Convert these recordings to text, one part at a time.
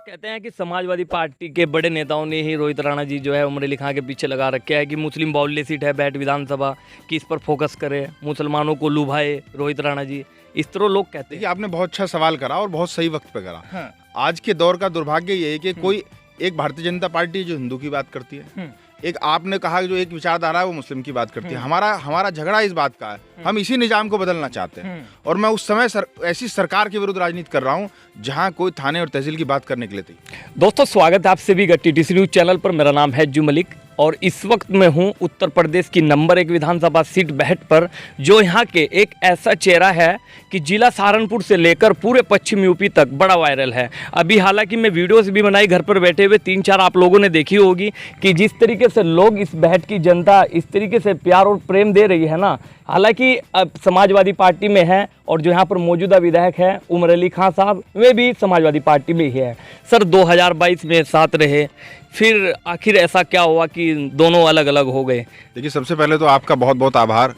कहते हैं कि समाजवादी पार्टी के बड़े नेताओं ने ही रोहित राणा जी जो है उमर अली खां के पीछे लगा रखे है कि मुस्लिम बाहुल्य सीट है बैठ विधानसभा कि इस पर फोकस करे, मुसलमानों को लुभाए रोहित राणा जी, इस तरह लोग कहते हैं। देखिए, आपने बहुत अच्छा सवाल करा और बहुत सही वक्त पे करा। हाँ। आज के दौर का दुर्भाग्य ये है कि कोई एक भारतीय जनता पार्टी जो हिंदू की बात करती है, एक आपने कहा कि जो एक विचारधारा है वो मुस्लिम की बात करती है। हमारा झगड़ा इस बात का है, हम इसी निजाम को बदलना चाहते हैं। और मैं उस समय ऐसी सरकार के विरुद्ध राजनीति कर रहा हूं जहां कोई थाने और तहसील की बात करने के लिए तैयार। दोस्तों, स्वागत है आप सभी का TTC न्यूज चैनल पर। मेरा नाम है जू मलिक और इस वक्त मैं हूं उत्तर प्रदेश की नंबर 1 विधानसभा सीट बेहट पर, जो यहां के एक ऐसा चेहरा है कि जिला सहारनपुर से लेकर पूरे पश्चिम यूपी तक बड़ा वायरल है। अभी हालांकि मैं वीडियोस भी बनाई, घर पर बैठे हुए 3-4 आप लोगों ने देखी होगी कि जिस तरीके से लोग इस बेहट की जनता इस तरीके से प्यार और प्रेम दे रही है ना। हालांकि अब समाजवादी पार्टी में है और जो यहाँ पर मौजूदा विधायक है उमर अली खां साहब, वे भी समाजवादी पार्टी में ही है। सर 2022 में साथ रहे, फिर आखिर ऐसा क्या हुआ कि दोनों अलग अलग हो गए? देखिए, सबसे पहले तो आपका बहुत बहुत आभार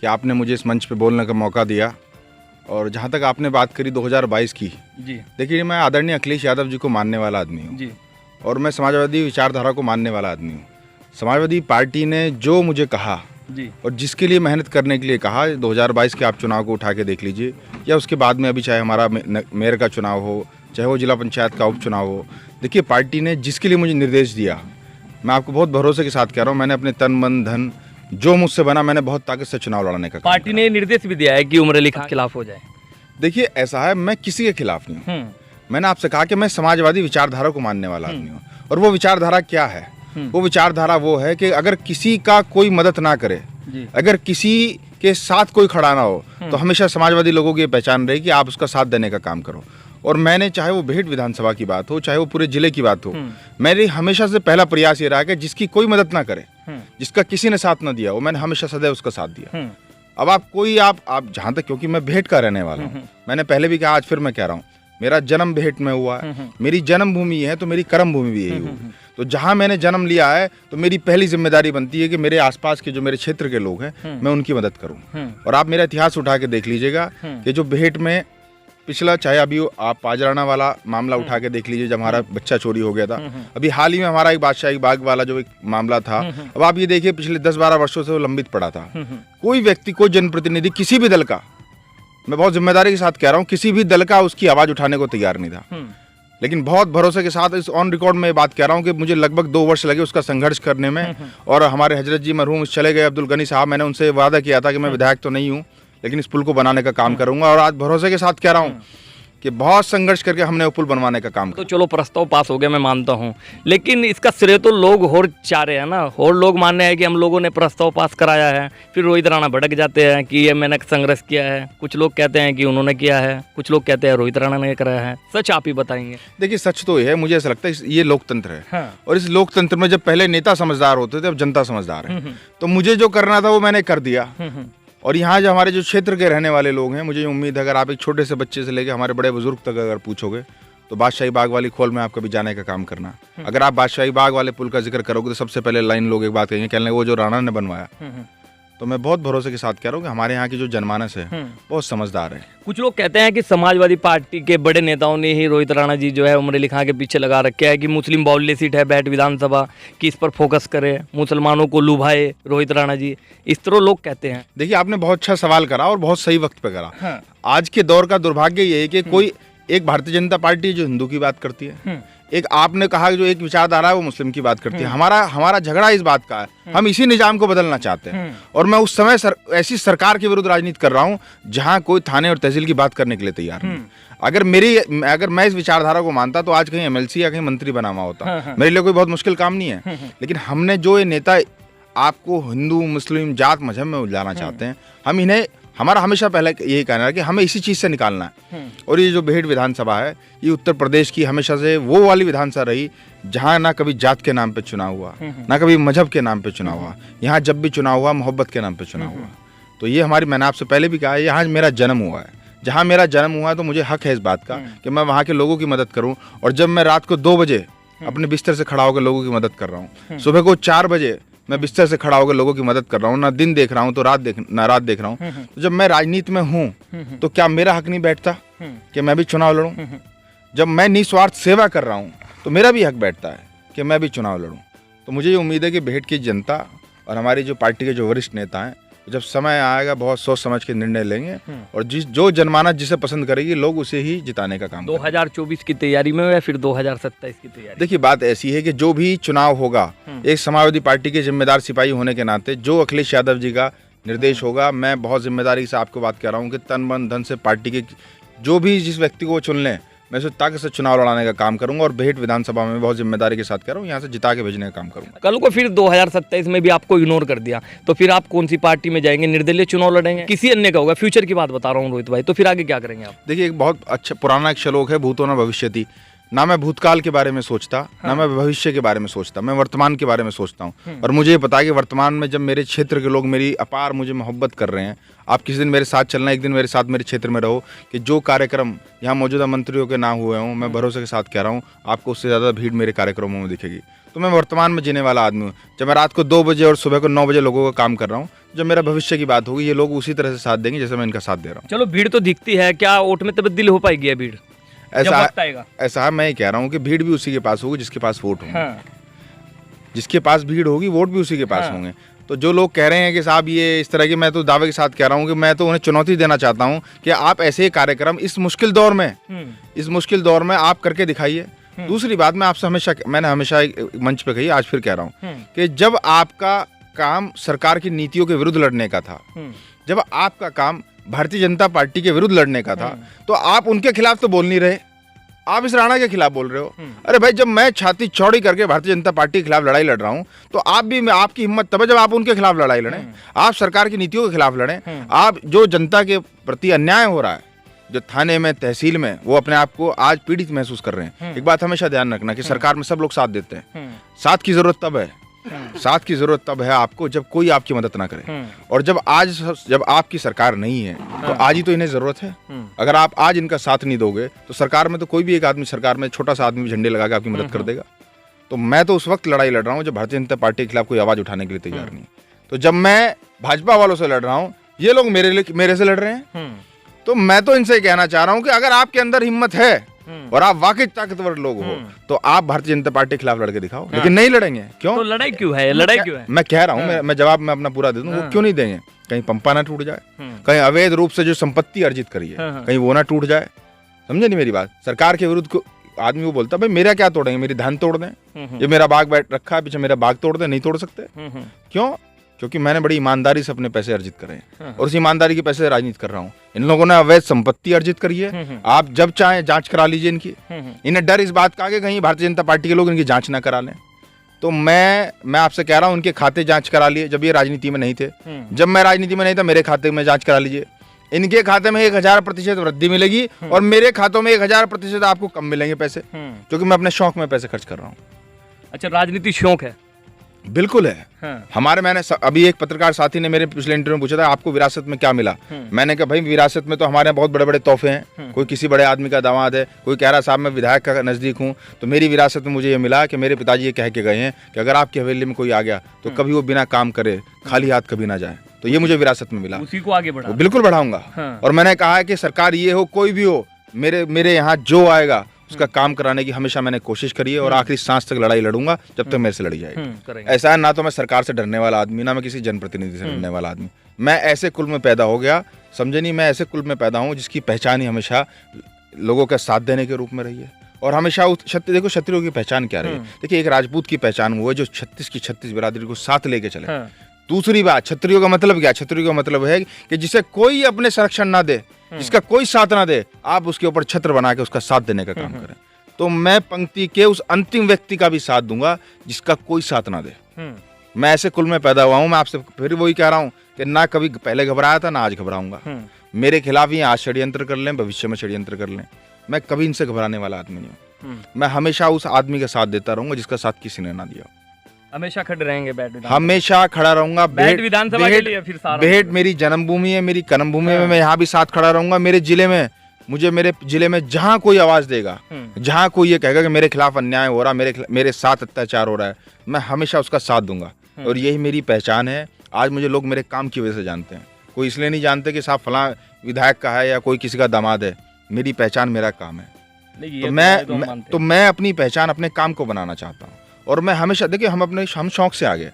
कि आपने मुझे इस मंच पे बोलने का मौका दिया। और जहाँ तक आपने बात करी 2022 की, जी देखिए, मैं आदरणीय अखिलेश यादव जी को मानने वाला आदमी हूँ जी और मैं समाजवादी विचारधारा को मानने वाला आदमी हूँ। समाजवादी पार्टी ने जो मुझे कहा जी और जिसके लिए मेहनत करने के लिए कहा, 2022 के आप चुनाव को उठा के देख लीजिए या उसके बाद में अभी चाहे हमारा मेयर का चुनाव हो, चाहे वो जिला पंचायत का उपचुनाव हो, देखिए पार्टी ने जिसके लिए मुझे निर्देश दिया, मैं आपको बहुत भरोसे के साथ कह रहा हूँ, मैंने अपने तन मन धन जो मुझसे बना, मैंने बहुत ताकत से चुनाव लड़ने का काम पार्टी ने निर्देश भी दिया है कि उमर अली खां के खिलाफ हो जाए। देखिए, ऐसा है, मैं किसी के खिलाफ नहीं हूँ। मैंने आपसे कहा कि मैं समाजवादी विचारधारा को मानने वाला आदमी हूँ। और वो विचारधारा क्या है? वो विचारधारा वो है कि अगर किसी का कोई मदद ना करे, अगर किसी के साथ कोई खड़ा ना हो, तो हमेशा समाजवादी लोगों की पहचान रही कि आप उसका साथ देने का काम करो। और मैंने, चाहे वो बेहट विधानसभा की बात हो, चाहे वो पूरे जिले की बात हो, मेरी हमेशा से पहला प्रयास ये रहा कि जिसकी कोई मदद ना करे, जिसका किसी ने साथ ना दिया हो, मैंने हमेशा सदैव उसका साथ दिया। अब आप जहाँ तक, क्योंकि मैं बेहट का रहने वाला हूँ, मैंने पहले भी कहा, आज फिर मैं कह रहा हूँ, मेरा जन्म बेहट में हुआ है, मेरी जन्मभूमि है तो मेरी कर्म भूमि भी यही होगी। तो जहाँ मैंने जन्म लिया है तो मेरी पहली जिम्मेदारी बनती है कि मेरे आसपास के जो मेरे क्षेत्र के लोग हैं, मैं उनकी मदद करूँ। और आप मेरा इतिहास उठा के देख लीजिएगा कि जो बेहट में पिछला, चाहे अभी आप पाजराना वाला मामला उठा के देख लीजिए जब हमारा बच्चा चोरी हो गया था, अभी हाल ही में हमारा एक बादशाही बाग वाला जो एक मामला था, अब आप ये देखिए पिछले 10-12 वर्षों से वो लंबित पड़ा था। कोई व्यक्ति, कोई जनप्रतिनिधि, किसी भी दल का, मैं बहुत जिम्मेदारी के साथ कह रहा हूँ, किसी भी दल का उसकी आवाज उठाने को तैयार नहीं था। लेकिन बहुत भरोसे के साथ इस ऑन रिकॉर्ड में बात कह रहा हूँ कि मुझे लगभग 2 वर्ष लगे उसका संघर्ष करने में। और हमारे हजरत जी मरहूम चले गए अब्दुल गनी साहब, मैंने उनसे वादा किया था कि मैं विधायक तो नहीं हूँ लेकिन इस पुल को बनाने का काम करूंगा। और आज भरोसे के साथ कह रहा हूँ कि बहुत संघर्ष करके हमने वो पुल बनवाने का काम तो चलो, प्रस्ताव पास हो गया, मैं मानता हूँ, लेकिन इसका श्रेय तो लोग और चाह रहे हैं ना। और लोग मान रहे हैं कि हम लोगों ने प्रस्ताव पास कराया है, फिर रोहित राणा भड़क जाते हैं कि ये मैंने संघर्ष किया है। कुछ लोग कहते हैं कि उन्होंने किया है, कुछ लोग कहते हैं रोहित राणा ने कराया है। सच आप ही बताएंगे। देखिए, सच तो ये है, मुझे ऐसा लगता है ये लोकतंत्र है। हाँ। और इस लोकतंत्र में जब पहले नेता समझदार होते थे, अब जनता समझदार है। तो मुझे जो करना था वो मैंने कर दिया। और यहाँ जो हमारे जो क्षेत्र के रहने वाले लोग हैं, मुझे उम्मीद है अगर आप एक छोटे से बच्चे से लेकर हमारे बड़े बुजुर्ग तक अगर पूछोगे तो बादशाही बाग वाली खोल में आप कभी जाने का काम करना। अगर आप बादशाही बाग वाले पुल का जिक्र करोगे तो सबसे पहले लाइन लोग एक बात कहेंगे, कहने वो जो राणा ने बनवाया। तो मैं बहुत भरोसे के साथ कह रहा हूँ कि हमारे यहाँ की जो जनमानस है बहुत समझदार है। कुछ लोग कहते हैं कि समाजवादी पार्टी के बड़े नेताओं ने ही रोहित राणा जी जो है उमर अली खां के पीछे लगा रखे है कि मुस्लिम बाहुल्य सीट है बैठ विधानसभा कि इस पर फोकस करे, मुसलमानों को लुभाए रोहित राणा जी, इस तरह लोग कहते हैं। देखिए, आपने बहुत अच्छा सवाल करा और बहुत सही वक्त पे करा। आज के दौर का दुर्भाग्य ये है कि कोई एक भारतीय जनता पार्टी जो हिंदू की बात करती है, एक आपने कहा जो एक विचारधारा है वो मुस्लिम की बात करती है। हमारा झगड़ा इस बात का है, हम इसी निजाम को बदलना चाहते हैं। और मैं उस समय ऐसी सरकार के विरुद्ध राजनीति कर रहा हूँ जहां कोई थाने और तहसील की बात करने के लिए तैयार नहीं। अगर मैं इस विचारधारा को मानता तो आज कहीं MLC या कहीं मंत्री बना हुआ होता। मेरे लिए कोई बहुत मुश्किल काम नहीं है। लेकिन हमने जो ये नेता आपको हिंदू मुस्लिम जात मजहब में उलझाना चाहते हैं, हम इन्हें, हमारा हमेशा पहले यही कहना है कि हमें इसी चीज़ से निकालना है। और ये जो बेहट विधानसभा है, ये उत्तर प्रदेश की हमेशा से वो वाली विधानसभा रही जहाँ ना कभी जात के नाम पे चुनाव हुआ, ना कभी मजहब के नाम पे चुनाव हुआ। यहाँ जब भी चुनाव हुआ, मोहब्बत के नाम पे चुनाव हुआ। तो ये मैंने आपसे पहले भी कहा है, यहाँ मेरा जन्म हुआ है। जहाँ मेरा जन्म हुआ है तो मुझे हक है इस बात का कि मैं वहाँ के लोगों की मदद करूँ। और जब मैं रात को 2 बजे अपने बिस्तर से खड़ा होकर लोगों की मदद कर रहा हूँ, सुबह को 4 बजे मैं बिस्तर से खड़ा होकर लोगों की मदद कर रहा हूँ, ना दिन देख रहा हूँ तो रात देख रहा हूँ। तो जब मैं राजनीति में हूँ तो क्या मेरा हक नहीं बैठता कि मैं भी चुनाव लड़ूं? जब मैं निस्वार्थ सेवा कर रहा हूँ तो मेरा भी हक बैठता है कि मैं भी चुनाव लड़ूं। तो मुझे ये उम्मीद है कि बेहट की जनता और हमारी जो पार्टी के जो वरिष्ठ नेता हैं, जब समय आएगा बहुत सोच समझ के निर्णय लेंगे और जो जनमानस जिसे पसंद करेगी लोग उसे ही जिताने का काम 2024 की तैयारी में या फिर 2027 की तैयारी? देखिए, बात ऐसी है कि जो भी चुनाव होगा, एक समाजवादी पार्टी के जिम्मेदार सिपाही होने के नाते जो अखिलेश यादव जी का निर्देश होगा, मैं बहुत जिम्मेदारी से आपको बात कह रहा हूँ कि तन मन धन से पार्टी के जो भी जिस व्यक्ति को वो चुन लें, मैं उसे ताकत से चुनाव लड़ाने का काम करूंगा और बेहट विधानसभा में बहुत जिम्मेदारी के साथ कह रहा हूँ, यहाँ से जिता के भेजने का काम करूंगा। कल को फिर 2027 में भी आपको इग्नोर कर दिया तो फिर आप कौन सी पार्टी में जाएंगे? निर्दलीय चुनाव लड़ेंगे, किसी अन्य का होगा? फ्यूचर की बात बता रहा हूँ रोहित भाई, तो फिर आगे क्या करेंगे आप? देखिए, एक बहुत अच्छा पुराना एक श्लोक है, भूतो न भविष्यति। ना मैं भूतकाल के बारे में सोचता, ना मैं भविष्य के बारे में सोचता, मैं वर्तमान के बारे में सोचता हूँ। और मुझे ये पता है कि वर्तमान में जब मेरे क्षेत्र के लोग मेरी अपार मुझे मोहब्बत कर रहे हैं, आप किसी दिन मेरे साथ चलना, एक दिन मेरे साथ मेरे क्षेत्र में रहो, कि जो कार्यक्रम यहाँ मौजूदा मंत्रियों के ना हुए हों, मैं भरोसे के साथ कह रहा हूँ आपको उससे ज़्यादा भीड़ मेरे कार्यक्रमों में दिखेगी। तो मैं वर्तमान में जीने वाला आदमी हूँ। जब मैं रात को 2 बजे और सुबह को 9 बजे लोगों का काम कर रहा हूँ, जब मेरा भविष्य की बात होगी, ये लोग उसी तरह से साथ देंगे जैसे मैं इनका साथ दे रहा हूँ। चलो, भीड़ तो दिखती है, क्या वोट में तब्दील हो पाएगी है भीड़? ऐसा है, मैं ये कह रहा हूँ कि भीड़ भी उसी के पास होगी जिसके पास वोट होंगे। जिसके पास भीड़ होगी वोट भी उसी के पास होंगे। तो जो लोग कह रहे हैं कि साहब ये इस तरह की, मैं तो दावे के साथ कह रहा हूँ कि मैं तो उन्हें चुनौती देना चाहता हूँ कि आप ऐसे कार्यक्रम इस मुश्किल दौर में आप करके दिखाइए। दूसरी बात, मैंने हमेशा एक मंच पे कही, आज फिर कह रहा हूँ कि जब आपका काम सरकार की नीतियों के विरुद्ध लड़ने का था, जब आपका काम भारतीय जनता पार्टी के विरुद्ध लड़ने का था, तो आप उनके खिलाफ तो बोल नहीं रहे, आप इस राणा के खिलाफ बोल रहे हो। अरे भाई, जब मैं छाती चौड़ी करके भारतीय जनता पार्टी के खिलाफ लड़ाई लड़ रहा हूं, तो आप भी, आपकी हिम्मत तब है जब आप उनके खिलाफ लड़ाई लड़ें, आप सरकार की नीतियों के खिलाफ लड़ें। आप जो जनता के प्रति अन्याय हो रहा है, जो थाने में, तहसील में, वो अपने आप को आज पीड़ित महसूस कर रहे हैं। एक बात हमेशा ध्यान रखना कि सरकार में सब लोग साथ देते हैं। साथ की जरूरत तब है आपको जब कोई आपकी मदद ना करे। और जब आपकी सरकार नहीं है तो आज ही तो इन्हें जरूरत है। अगर आप आज इनका साथ नहीं दोगे तो सरकार में तो कोई भी एक आदमी, सरकार में छोटा सा आदमी भी झंडे लगा के आपकी मदद कर देगा। तो मैं तो उस वक्त लड़ाई लड़ रहा हूँ जब भारतीय जनता पार्टी के खिलाफ कोई आवाज उठाने के लिए तैयार नहीं। तो जब मैं भाजपा वालों से लड़ रहा हूँ, ये लोग मेरे से लड़ रहे हैं, तो मैं तो इनसे कहना चाह रहा हूँ कि अगर आपके अंदर हिम्मत है और आप वाकई ताकतवर लोग हो तो आप भारतीय जनता पार्टी के खिलाफ लड़के दिखाओ। लेकिन नहीं लड़ेंगे, क्यों? तो लड़ाई क्यों है? लड़ाई क्यों है? मैं कह रहा हूँ, मैं जवाब में अपना पूरा दे दूं, वो क्यों नहीं देंगे? कहीं पंपा ना टूट जाए, कहीं अवैध रूप से जो संपत्ति अर्जित करी है कहीं वो ना टूट जाए। समझे नहीं मेरी बात? सरकार के विरुद्ध आदमी वो बोलता, भाई मेरा क्या तोड़ेंगे, मेरी धान तोड़ दें, ये मेरा बाग बैठ रखा है पीछे, मेरा बाग तोड़ दें, नहीं तोड़ सकते। क्यों? क्योंकि मैंने बड़ी ईमानदारी से अपने पैसे अर्जित करे हैं और उस ईमानदारी के पैसे से राजनीति कर रहा हूँ। इन लोगों ने अवैध संपत्ति अर्जित करी है, आप जब चाहें जांच करा लीजिए इनकी। इन्हें डर इस बात का कि कहीं भारतीय जनता पार्टी के लोग इनकी जांच ना करा लें। तो मैं आपसे कह रहा हूँ, उनके खाते जांच करा लिए जब ये राजनीति में नहीं थे। जब मैं राजनीति में नहीं था, मेरे खाते में जांच करा लीजिए। इनके खाते में 1000% वृद्धि मिलेगी और मेरे खातों में 1000% आपको कम मिलेंगे पैसे, क्योंकि मैं अपने शौक में पैसे खर्च कर रहा हूँ। अच्छा, राजनीति शौक है? बिल्कुल है। मैंने अभी एक पत्रकार साथी ने मेरे पिछले इंटरव्यू में पूछा था, आपको विरासत में क्या मिला? मैंने कहा, भाई विरासत में तो हमारे यहाँ बहुत बड़े बड़े तोहफे हैं। कोई किसी बड़े आदमी का दामाद है, कोई कह रहा साहब मैं विधायक का नजदीक हूँ। तो मेरी विरासत में मुझे ये मिला कि मेरे पिताजी ये कह के गए हैं कि अगर आपकी हवेली में कोई आ गया तो कभी वो बिना काम करे खाली हाथ कभी ना जाए। तो ये मुझे विरासत में मिला, उसी को आगे बढ़ा, बिल्कुल बढ़ाऊंगा। और मैंने कहा है कि सरकार ये हो कोई भी हो, मेरे यहाँ जो आएगा उसका काम कराने की हमेशा मैंने कोशिश करी है और आखिरी सांस तक लड़ाई लड़ूंगा जब तक मेरे से लड़ी जाएगी। ऐसा है, ना तो मैं सरकार से डरने वाला आदमी, ना मैं किसी जनप्रतिनिधि से डरने वाला आदमी। मैं ऐसे कुल में पैदा हो गया, समझे नहीं, मैं ऐसे कुल में पैदा हूँ जिसकी पहचान ही हमेशा लोगों का साथ देने के रूप में रही है। और हमेशा देखो क्षत्रियों की पहचान क्या रही है। देखिए, एक राजपूत की पहचान वो है जो 36 बिरादरी को साथ लेके चले। दूसरी बात, क्षत्रियों का मतलब क्या? क्षत्रियों का मतलब है कि जिसे कोई अपने संरक्षण ना दे, जिसका कोई साथ ना दे, आप उसके ऊपर छत्र बना के उसका साथ देने का काम करें। तो मैं पंक्ति के उस अंतिम व्यक्ति का भी साथ दूंगा जिसका कोई साथ ना दे। मैं ऐसे कुल में पैदा हुआ हूं। मैं आपसे फिर वही कह रहा हूं कि ना कभी पहले घबराया था, ना आज घबराऊंगा। मेरे खिलाफ ही आज षड्यंत्र कर लें, भविष्य में षड्यंत्र कर लें, मैं कभी इनसे घबराने वाला आदमी नहीं हूँ। मैं हमेशा उस आदमी का साथ देता रहूंगा जिसका साथ किसी ने ना दिया। हमेशा खड़े रहेंगे हमेशा खड़ा रहूंगा। बेहट विधानसभा के लिए फिर सारा बेहट मेरी जन्मभूमि है, मेरी कर्मभूमि है। मैं यहाँ भी साथ खड़ा रहूंगा। मेरे जिले में जहाँ कोई आवाज देगा, जहाँ कोई ये कहेगा कि मेरे खिलाफ अन्याय हो रहा, मेरे साथ अत्याचार हो रहा है, मैं हमेशा उसका साथ दूंगा। और यही मेरी पहचान है। आज मुझे लोग मेरे काम की वजह से जानते हैं, कोई इसलिए नहीं जानते कि साहब फलां विधायक का है या कोई किसी का दामाद है। मेरी पहचान मेरा काम है। नहीं, तो ये मैं, तो हम मैं मानते तो मैं अपनी पहचान अपने काम को बनाना चाहता हूँ। और मैं हमेशा, देखिए, हम शौक से आगे,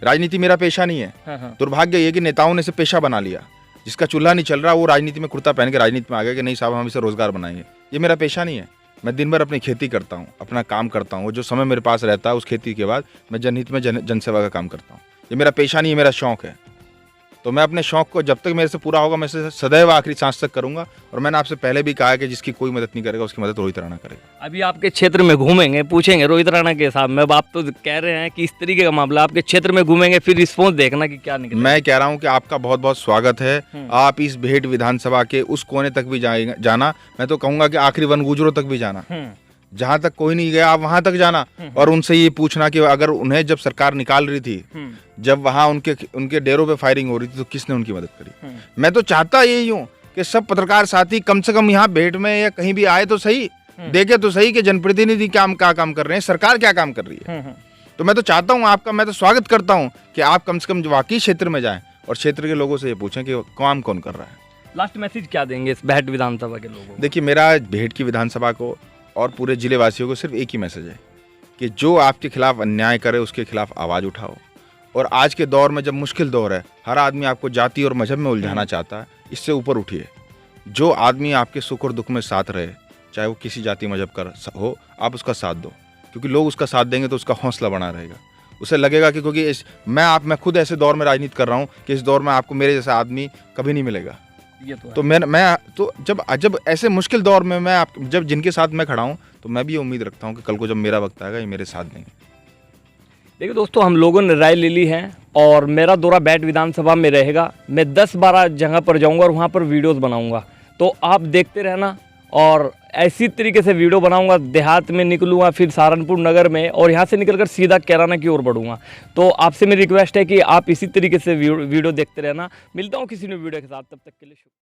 राजनीति मेरा पेशा नहीं है। हैं। दुर्भाग्य ये कि नेताओं ने इसे पेशा बना लिया। जिसका चूल्हा नहीं चल रहा वो राजनीति में कुर्ता पहन के राजनीति में आ गया कि नहीं साहब हम इसे रोजगार बनाएंगे। ये मेरा पेशा नहीं है। मैं दिन भर अपनी खेती करता हूँ, अपना काम करता हूँ। वो जो समय मेरे पास रहता है उस खेती के बाद मैं जनहित में जनसेवा का काम करता हूँ। ये मेरा पेशा नहीं है, मेरा शौक है। तो मैं अपने शौक को जब तक मेरे से पूरा होगा मैं इसे सदैव आखिरी सांस तक करूंगा। और मैंने आपसे पहले भी कहा है कि जिसकी कोई मदद नहीं करेगा उसकी मदद रोहित राणा करेगा। अभी आपके क्षेत्र में घूमेंगे, पूछेंगे रोहित राणा के साथ में, अब आप तो कह रहे हैं कि इस तरीके का मामला, आपके क्षेत्र में घूमेंगे फिर रिस्पॉन्स देखना कि क्या निकले। मैं कह रहा हूं कि आपका बहुत बहुत स्वागत है। आप इस भेट विधानसभा के उस कोने तक भी जाना, मैं तो कहूंगा कि आखिरी वन गुजरों तक भी जाना, जहां तक कोई नहीं गया आप वहां तक जाना। और उनसे ये पूछना कि अगर उन्हें जब सरकार निकाल रही थी, जब वहां उनके डेरों पे फायरिंग हो रही थी, तो किसने उनकी मदद करी। मैं तो चाहता यही हूं कि सब पत्रकार साथी कम से कम यहाँ भेंट में या कहीं भी आए तो सही, देखे तो सही कि जनप्रतिनिधि क्या काम कर रहे हैं, सरकार क्या काम कर रही है। तो मैं तो चाहता हूँ आपका, मैं तो स्वागत करता हूँ कि आप कम से कम वाकई क्षेत्र में जाएं और क्षेत्र के लोगों से ये पूछें कि काम कौन कर रहा है। लास्ट मैसेज क्या देंगे इस भेंट विधानसभा के लोगों को? देखिए, मेरा भेंट की विधानसभा को और पूरे जिले वासियों को सिर्फ एक ही मैसेज है कि जो आपके खिलाफ अन्याय करे उसके खिलाफ आवाज़ उठाओ। और आज के दौर में जब मुश्किल दौर है, हर आदमी आपको जाति और मजहब में उलझाना चाहता है, इससे ऊपर उठिए। जो आदमी आपके सुख और दुख में साथ रहे, चाहे वो किसी जाति मजहब का हो, आप उसका साथ दो। क्योंकि लोग उसका साथ देंगे तो उसका हौसला बना रहेगा। उसे लगेगा कि क्योंकि मैं खुद ऐसे दौर में राजनीति कर रहा हूँ कि इस दौर में आपको मेरे जैसा आदमी कभी नहीं मिलेगा। तो मैं तो जब ऐसे मुश्किल दौर में जब जिनके साथ मैं खड़ा हूँ, तो मैं भी उम्मीद रखता हूँ कि कल को जब मेरा वक्त आएगा ये मेरे साथ देंगे। देखिए दोस्तों, हम लोगों ने राय ले ली है और मेरा दौरा भेंट विधानसभा में रहेगा। मैं 10-12 जगह पर जाऊंगा और वहाँ पर वीडियोस बनाऊंगा, तो आप देखते रहना। और ऐसी तरीके से वीडियो बनाऊंगा, देहात में निकलूंगा, फिर सहारनपुर नगर में, और यहाँ से निकलकर सीधा कैराना की ओर बढ़ूंगा। तो आपसे मेरी रिक्वेस्ट है कि आप इसी तरीके से वीडियो देखते रहना। मिलता हूँ किसी नई वीडियो के साथ, तब तक के लिए शुक्रिया।